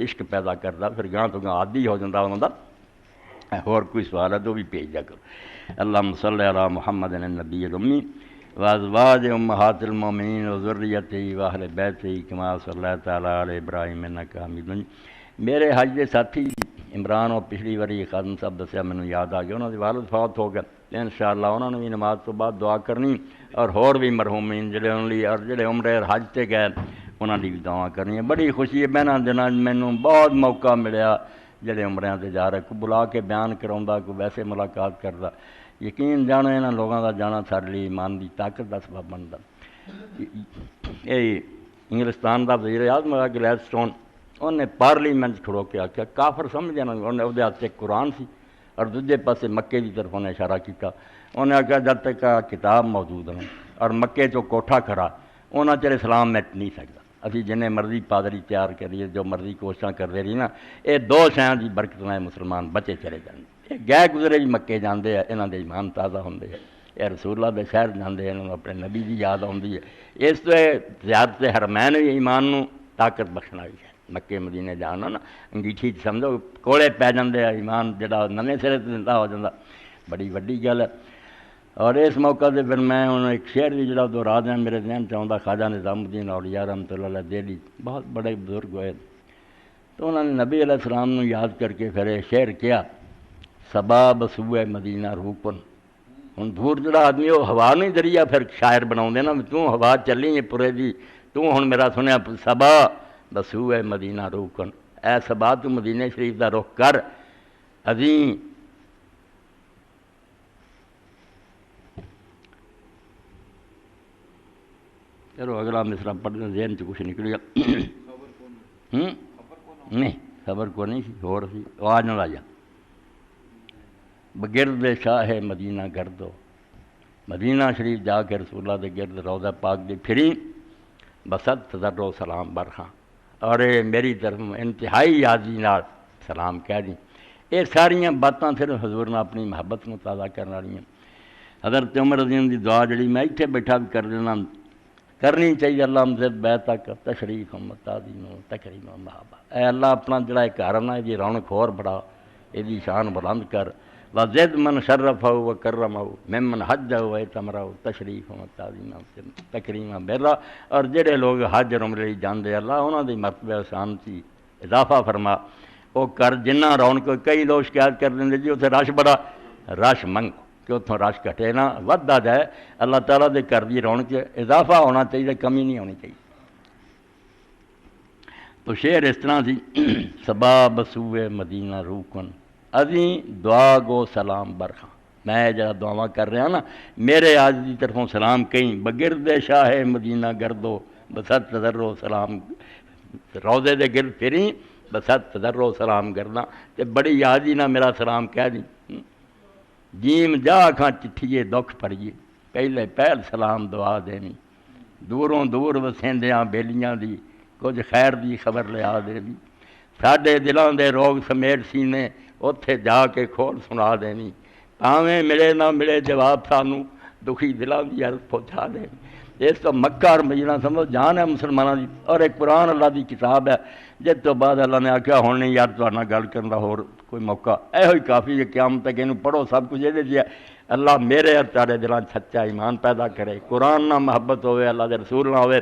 عشق پیدا کرتا، پھر گاں تو گاں عادی ہو جاتا انہوں دا۔ اور کوئی سوال ہے تو بھی بھیج دیا کرو۔ اللہم صلی علی محمد النبی الامی وازواج امہات المومنین وذریتہ واہل بیتہ کما صلیت علی آل ابراہیم انک حمید مجید۔ میرے حج دے ساتھی عمران اور پچھلی واری خادم صاحب دسیا مینوں یاد آ گیا، انہوں دے والد فوت ہو گئے، انشاءاللہ انہوں نے بھی نماز تو بعد دعا کرنی، اور ہور بھی مرحومین جڑے انہوں لی اور جڑے عمرے اور حج تے گئے انہوں نے بھی دعا کرنی ہے۔ بڑی خوشی ہے بہناں دناں مینوں بہت موقع ملیا جڑے عمریاں تے جا رہے، کوئی بلا کے بیان کراوندا، کوئی ویسے ملاقات کردا۔ یقین جانو انہاں لوگاں دا جانا سارے لیے ایمان دی طاقت دا سبب بندا۔ یہ انگلستان دا وزیر اعظم گلیڈسٹون انہیں پارلیمنٹ کھڑو کے آکھیا کافر سمجھ جانا، انہیں وہ ہاتھ قرآن سی اور دوجے پاسے مکے کی طرف انہیں اشارہ کیتا، انہیں آکھیا جب تک کتاب موجود ہے اور مکے چو کوٹھا کھڑا انہاں چر اسلام مٹ نہیں سکتا۔ ابھی جنہیں مرضی پادری تیار کریے، جو مرضی کوششاں کرتے رہی نا، یہ دو شہاں کی برکت نال مسلمان بچے چلے جاندے۔ یہ گئے گزرے بھی مکے جاندے ہیں، انہاں دے ایمان تازہ ہوندے ہیں، یہ رسول اللہ دے شہر جاندے ہیں، انہوں اپنے نبی دی یاد آندی ہے۔ اس تو زیارت حرمین بھی ایمان نو طاقت بخشن والی ہے۔ مکے مدینے جانا نا انگیٹھی سمجھو کوڑے پی جاندے ہیں، ایمان جڑا نویں سرے تے زندہ ہو جاندا، بڑی وڈی گل ہے۔ اور اس موقع سے پھر میں انہوں ایک شعر بھی جڑا دہرا دیں میرے ذہن چاہتا، خواجہ نظام الدین اولیاء رحمۃ اللہ علیہ دہلی بہت بڑے بزرگ ہوئے، تو انہوں نے نبی علیہ السلام نو یاد کر کے پھر یہ شعر کیا، صبا بسوئے مدینہ روکن۔ ہوں دور جڑا آدمی وہ ہوا نہیں ذریعہ پھر شاعر بناؤں نا، تو ہوا چلی ہے پورے دی، تو ہوں میرا سنیا صبا بسوئے مدینہ روکن، اے صبا تو مدینہ شریف دا رخ کر عظیم۔ چلو اگلا مصرع پڑھنے ذہن چ کچھ نکل گیا۔ نہیں خبر کو نہیں سی، ہور سی آواز نہ لایا۔ بگرد شاہ مدینہ گردو، مدینہ شریف جا کے رسول اللہ دے گرد روضہ پاک دی پھری، بسد تذر و سلام برخاں، اور میری طرف انتہائی یادی نال سلام کہہ دیں۔ یہ ساریاں باتاں صرف حضور نے اپنی محبت نو تازہ کرنے والی ہیں۔ حضرت عمر رضی اللہ دی دعا جڑی میں اتنے بیٹھا بھی کر دینا کرنی چاہیے، اللہ مزد بیتک تشریف تعظیم و تکریم و محبہ۔ اے اللہ اپنا جڑا گھر نا یہ رونق ہور بڑھا، یہ شان بلند کر، وزد من شرفہ و کرمہ ممن حجہ و اعتمرہ تشریف و تعظیم و تکریم و برہ۔ اور جڑے لوگ حج اور عمرے جاندے اللہ انہاں دی مرتبہ شان سی اضافہ فرما، وہ کر جنہ رونق۔ کئی لوگ شکایت کر دیں جی اتنے رش بڑا، رش منگ کہ اتوں رش گھٹے نہ ودھا جائے، اللہ تعالیٰ دے گھر دی رونق اضافہ ہونا چاہیے، کمی نہیں ہونی چاہیے۔ تو شعر اس طرح سی، صبا بسوئے مدینہ روکن ازیں دعا گو سلام برخاں۔ میں جڑا دعاواں کر رہا نا، میرے آج دی طرفوں سلام کہیں، بگرد شاہ مدینہ گردو بسد تذر و سلام، روضے دے گرد پھری بسد تذر و سلام کرنا، تے بڑی یادی نہ میرا سلام کہہ دی۔ جیم جا کھاں چٹھیے دکھ پڑیے، پہلے پہل سلام دعا دینی، دوروں دور وسیندیاں بیلیاں دی کچھ خیر دی خبر لیا دے دی، ساڈے دلاں دے روگ سمیٹ سینے اتھے جا کے کھول سنا دینی، پاویں ملے نہ ملے جواب سانوں دکھی دلاں دی عرض پہنچا دینی۔ اس تو مکہ اور مدینہ سمجھو جان ہے مسلمانوں دی، اور ایک قرآن اللہ دی کتاب ہے جس تو بعد اللہ نے آکھیا ہن نہیں یار تہاڈے نال گل کرن دا ہور کوئی موقع، ایہو ہی کافی ہے، قیامت تک اینوں پڑھو سب کچھ یہ دیا۔ اللہ میرے اور تہاڈے دلاں سچا ایمان پیدا کرے، قرآن نہ محبت ہوئے، اللہ دے رسول نہ ہوئے،